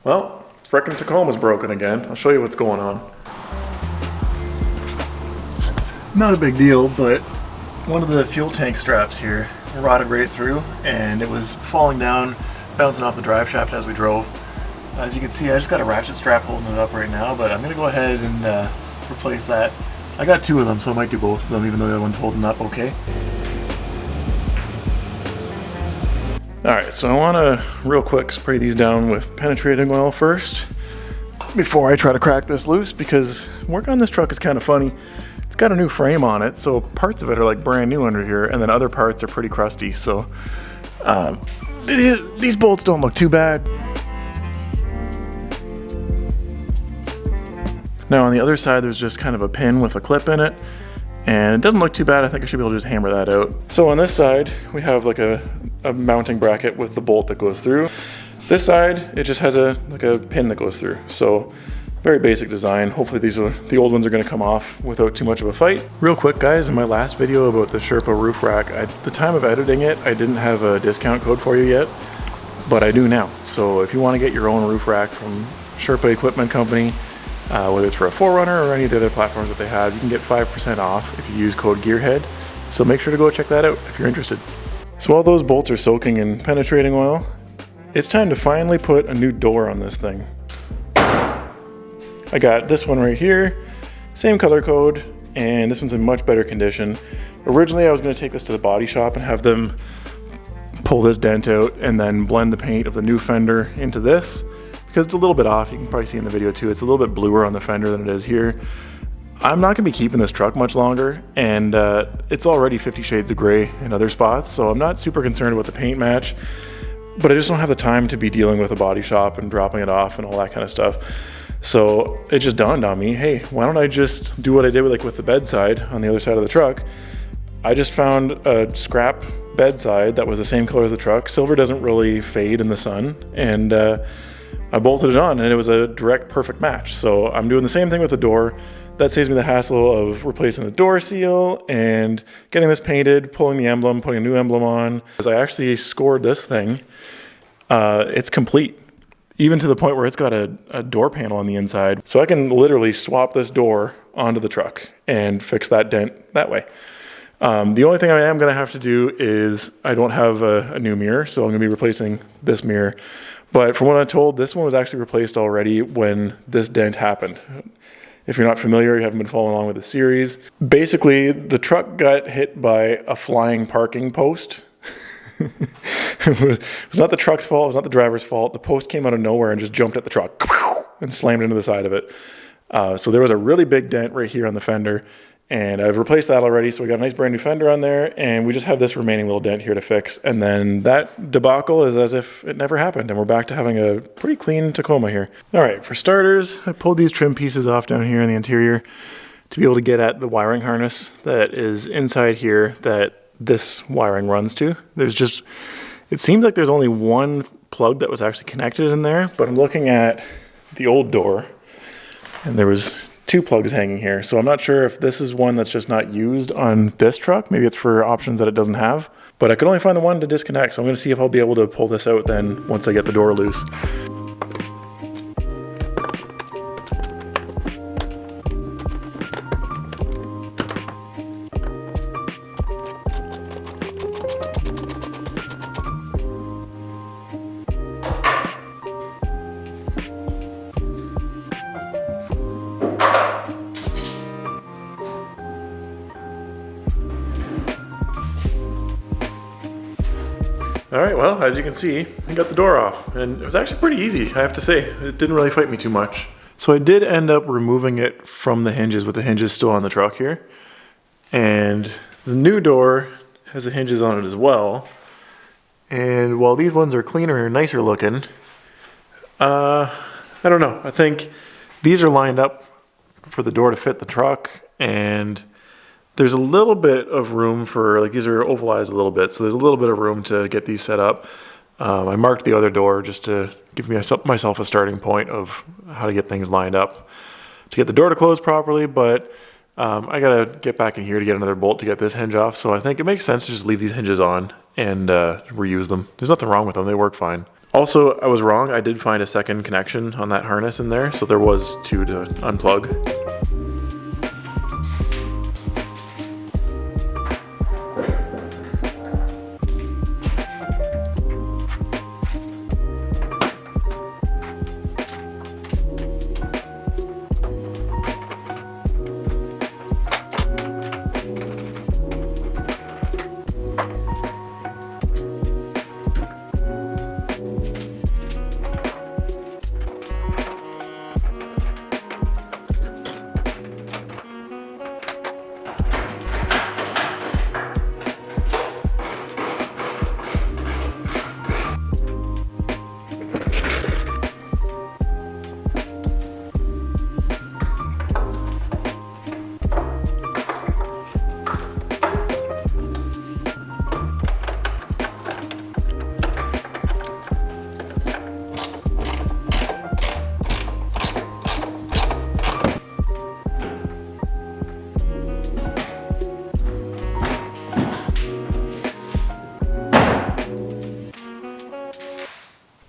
Well, frickin' Tacoma's broken again. I'll show you what's going on. Not a big deal, but one of the fuel tank straps here rotted right through, and it was falling down, bouncing off the drive shaft as we drove. As you can see, I just got a ratchet strap holding it up right now, but I'm gonna go ahead and replace that. I got two of them, so I might do both of them, even though the other one's holding up okay. Alright, so I want to real quick spray these down with penetrating oil first before I try to crack this loose, because working on this truck is kind of funny. It's got a new frame on it, so parts of it are like brand new under here, and then other parts are pretty crusty, so these bolts don't look too bad. Now on the other side there's just kind of a pin with a clip in it, and it doesn't look too bad. I think I should be able to just hammer that out. So on this side we have like a mounting bracket with the bolt that goes through. This side, it just has a pin that goes through. So very basic design. Hopefully the old ones are going to come off without too much of a fight. Real quick guys, in my last video about the Sherpa roof rack, at the time of editing it, I didn't have a discount code for you yet, but I do now. So if you want to get your own roof rack from Sherpa Equipment Company, whether it's for a 4Runner or any of the other platforms that they have, you can get 5% off if you use code GEARHEAD. So make sure to go check that out if you're interested. So while those bolts are soaking in penetrating oil, it's time to finally put a new door on this thing. I got this one right here, same color code, and this one's in much better condition. Originally I was going to take this to the body shop and have them pull this dent out and then blend the paint of the new fender into this, because it's a little bit off. You can probably see in the video too, it's a little bit bluer on the fender than it is here. I'm not going to be keeping this truck much longer, and it's already 50 shades of gray in other spots, so I'm not super concerned about the paint match, but I just don't have the time to be dealing with a body shop and dropping it off and all that kind of stuff. So it just dawned on me, hey, why don't I just do what I did with the bedside on the other side of the truck? I just found a scrap bedside that was the same color as the truck. Silver doesn't really fade in the sun, and I bolted it on and it was a direct perfect match. So I'm doing the same thing with the door. That saves me the hassle of replacing the door seal and getting this painted, pulling the emblem, putting a new emblem on. As I actually scored this thing, it's complete, even to the point where it's got a door panel on the inside. So I can literally swap this door onto the truck and fix that dent that way. The only thing I am going to have to do is I don't have a new mirror, so I'm going to be replacing this mirror. But from what I'm told, this one was actually replaced already when this dent happened. If you're not familiar, you haven't been following along with the series. Basically, the truck got hit by a flying parking post. It was not the truck's fault, it was not the driver's fault. The post came out of nowhere and just jumped at the truck and slammed into the side of it. So there was a really big dent right here on the fender, and I've replaced that already, so we got a nice brand new fender on there, and we just have this remaining little dent here to fix, and then that debacle is as if it never happened, and we're back to having a pretty clean Tacoma here. All right, for starters, I pulled these trim pieces off down here in the interior to be able to get at the wiring harness that is inside here that this wiring runs to. It seems like there's only one plug that was actually connected in there, but I'm looking at the old door, and there was two plugs hanging here. So I'm not sure if this is one that's just not used on this truck. Maybe it's for options that it doesn't have, but I could only find the one to disconnect. So I'm going to see if I'll be able to pull this out then once I get the door loose. All right, well, as you can see, I got the door off, and it was actually pretty easy, I have to say. It didn't really fight me too much. So I did end up removing it from the hinges with the hinges still on the truck here. And the new door has the hinges on it as well. And while these ones are cleaner and nicer looking, I don't know. I think these are lined up for the door to fit the truck, and there's a little bit of room for, like, these are ovalized a little bit, so there's a little bit of room to get these set up. I marked the other door just to give myself a starting point of how to get things lined up to get the door to close properly, but I gotta get back in here to get another bolt to get this hinge off, so I think it makes sense to just leave these hinges on and reuse them. There's nothing wrong with them, they work fine. Also, I was wrong. I did find a second connection on that harness in there, so there was 2 to unplug.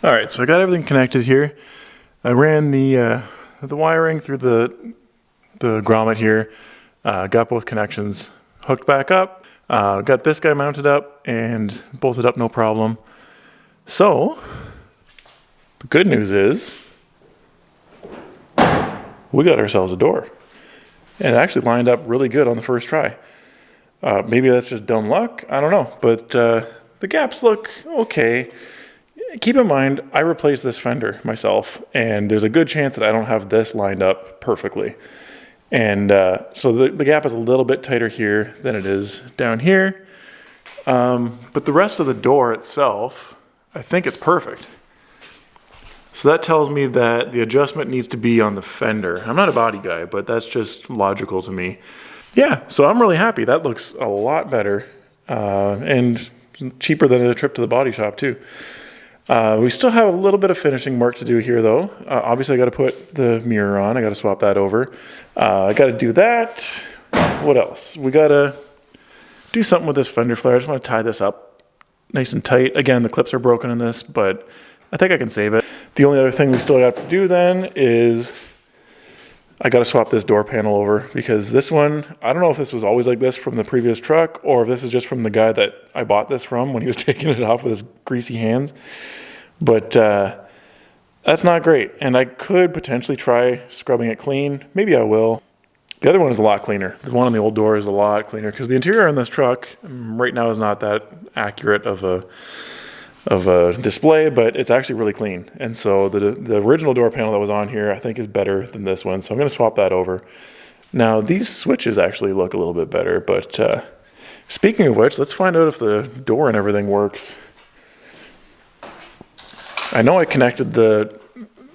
All right, so I got everything connected here. I ran the wiring through the grommet here, got both connections hooked back up, got this guy mounted up and bolted up no problem. So, the good news is, we got ourselves a door. And it actually lined up really good on the first try. Maybe that's just dumb luck, I don't know, but the gaps look okay. Keep in mind, I replaced this fender myself, and there's a good chance that I don't have this lined up perfectly. And so the gap is a little bit tighter here than it is down here. But the rest of the door itself, I think it's perfect. So that tells me that the adjustment needs to be on the fender. I'm not a body guy, but that's just logical to me. Yeah, so I'm really happy. That looks a lot better and cheaper than a trip to the body shop too. We still have a little bit of finishing work to do here though. Obviously I got to put the mirror on. I got to swap that over. I got to do that. What else? We got to do something with this fender flare. I just want to tie this up nice and tight. Again, the clips are broken in this, but I think I can save it. The only other thing we still got to do then is I got to swap this door panel over, because this one, I don't know if this was always like this from the previous truck or if this is just from the guy that I bought this from when he was taking it off with his greasy hands. But that's not great. And I could potentially try scrubbing it clean. Maybe I will. The other one is a lot cleaner. The one on the old door is a lot cleaner because the interior on this truck right now is not that accurate of a display, but it's actually really clean. And so the original door panel that was on here, I think is better than this one. So I'm going to swap that over. Now these switches actually look a little bit better, but speaking of which, let's find out if the door and everything works. I know I connected the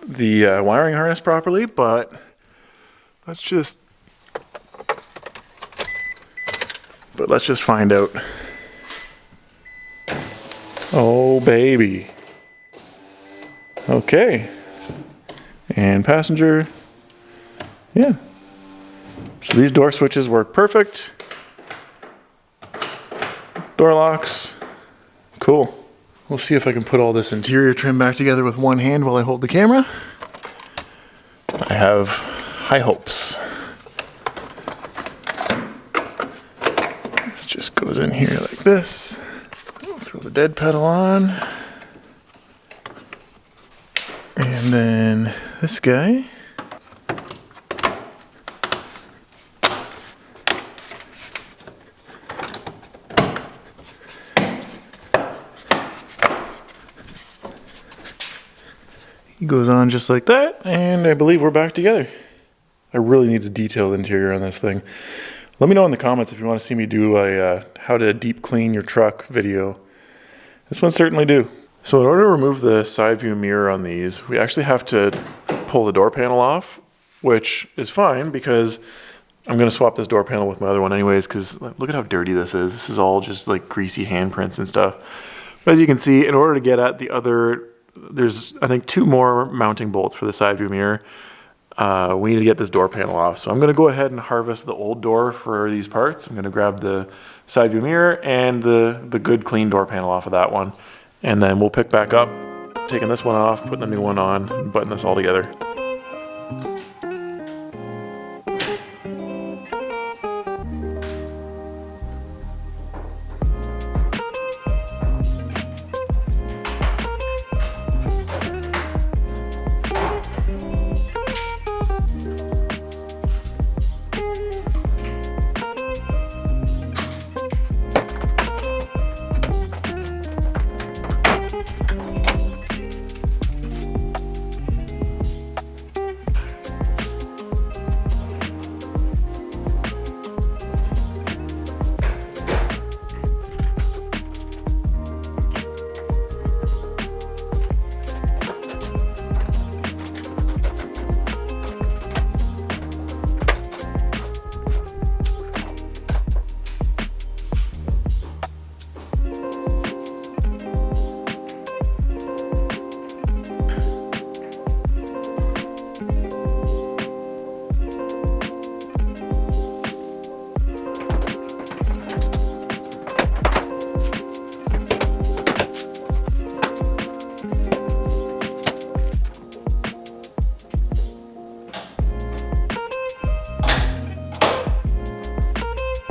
wiring harness properly, but let's just find out. Oh, baby. Okay. And passenger. Yeah. So these door switches work perfect. Door locks. Cool. We'll see if I can put all this interior trim back together with one hand while I hold the camera. I have high hopes. This just goes in here like this. Throw the dead pedal on. And then this guy. He goes on just like that, and I believe we're back together. I really need to detail the interior on this thing. Let me know in the comments if you want to see me do a how to deep clean your truck video. This one certainly do. So in order to remove the side view mirror on these, we actually have to pull the door panel off, which is fine because I'm going to swap this door panel with my other one anyways, because look at how dirty this is. This is all just like greasy handprints and stuff. But as you can see, in order to get at the other, there's I think 2 more mounting bolts for the side view mirror. We need to get this door panel off. So I'm going to go ahead and harvest the old door for these parts. I'm going to grab the side view mirror and the good clean door panel off of that one. And then we'll pick back up taking this one off, putting the new one on, and button this all together.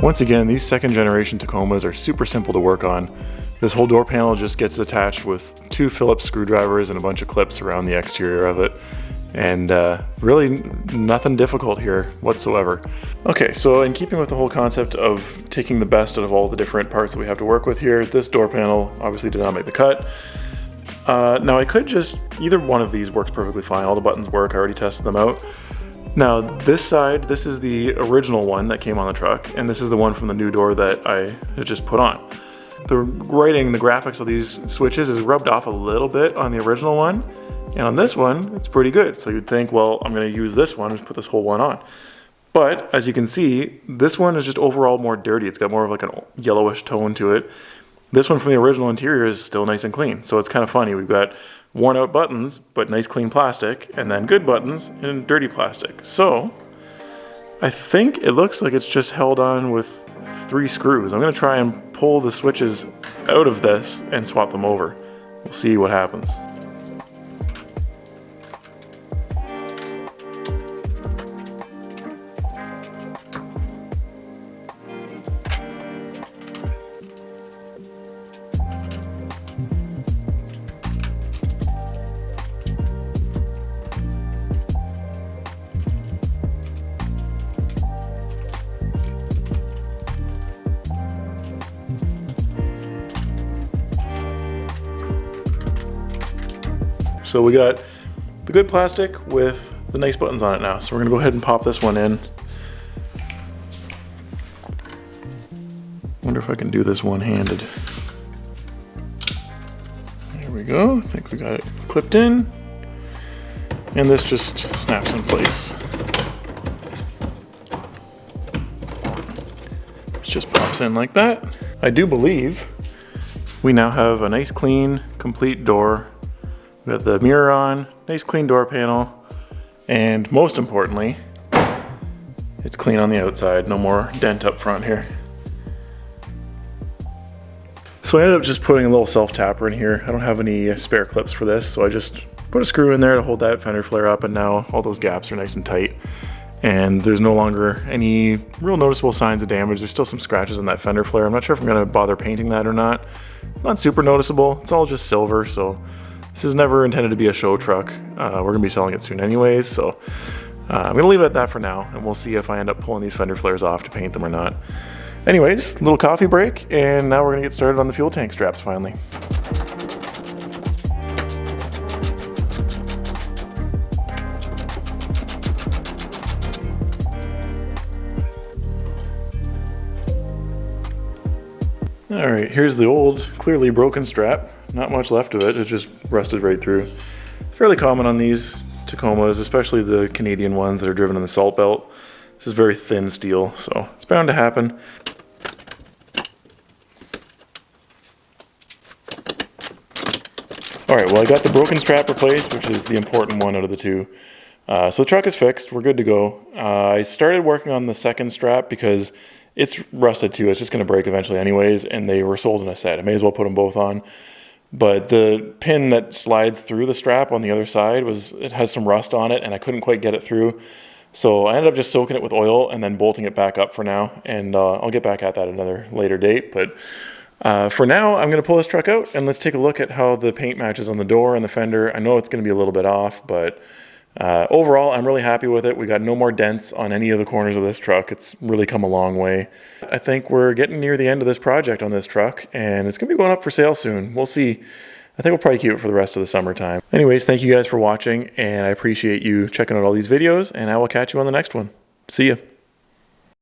Once again, these second generation Tacomas are super simple to work on. This whole door panel just gets attached with 2 Phillips screwdrivers and a bunch of clips around the exterior of it. And really nothing difficult here whatsoever. Okay, so in keeping with the whole concept of taking the best out of all the different parts that we have to work with here, this door panel obviously did not make the cut. Now I could just, either one of these works perfectly fine. All the buttons work, I already tested them out. Now this side, this is the original one that came on the truck, and this is the one from the new door that I had just put on. The writing, the graphics of these switches is rubbed off a little bit on the original one, and on this one, it's pretty good. So you'd think, well, I'm gonna use this one and just put this whole one on. But as you can see, this one is just overall more dirty. It's got more of like a yellowish tone to it. This one from the original interior is still nice and clean. So it's kind of funny. We've got worn out buttons, but nice clean plastic, and then good buttons in dirty plastic. So I think it looks like it's just held on with 3 screws. I'm gonna try and pull the switches out of this and swap them over. We'll see what happens. So we got the good plastic with the nice buttons on it now. So we're gonna go ahead and pop this one in. Wonder if I can do this one-handed. There we go, I think we got it clipped in. And this just snaps in place. This just pops in like that. I do believe we now have a nice clean, complete door. We got the mirror on, nice clean door panel, and most importantly, it's clean on the outside, no more dent up front here. So I ended up just putting a little self-tapper in here. I don't have any spare clips for this, so I just put a screw in there to hold that fender flare up, and now all those gaps are nice and tight. And there's no longer any real noticeable signs of damage. There's still some scratches on that fender flare. I'm not sure if I'm gonna bother painting that or not. Not super noticeable, it's all just silver, so this is never intended to be a show truck. We're gonna be selling it soon anyways, so I'm gonna leave it at that for now, and we'll see if I end up pulling these fender flares off to paint them or not. Anyways, little coffee break, and now we're gonna get started on the fuel tank straps finally. All right, here's the old, clearly broken strap. Not much left of it, it just rusted right through. It's fairly common on these Tacomas, especially the Canadian ones that are driven in the salt belt. This is very thin steel, so it's bound to happen. All right, well, I got the broken strap replaced, which is the important one out of the two. So the truck is fixed, we're good to go. I started working on the second strap because it's rusted too. It's just gonna break eventually anyways, and they were sold in a set. I may as well put them both on. But the pin that slides through the strap on the other side it has some rust on it, and I couldn't quite get it through. So I ended up just soaking it with oil and then bolting it back up for now. And I'll get back at that another later date. But for now, I'm going to pull this truck out and let's take a look at how the paint matches on the door and the fender. I know it's going to be a little bit off, but overall, I'm really happy with it. We got no more dents on any of the corners of this truck. It's really come a long way. I think we're getting near the end of this project on this truck, and it's going to be going up for sale soon. We'll see. I think we'll probably keep it for the rest of the summertime. Anyways, thank you guys for watching, and I appreciate you checking out all these videos, and I will catch you on the next one. See ya.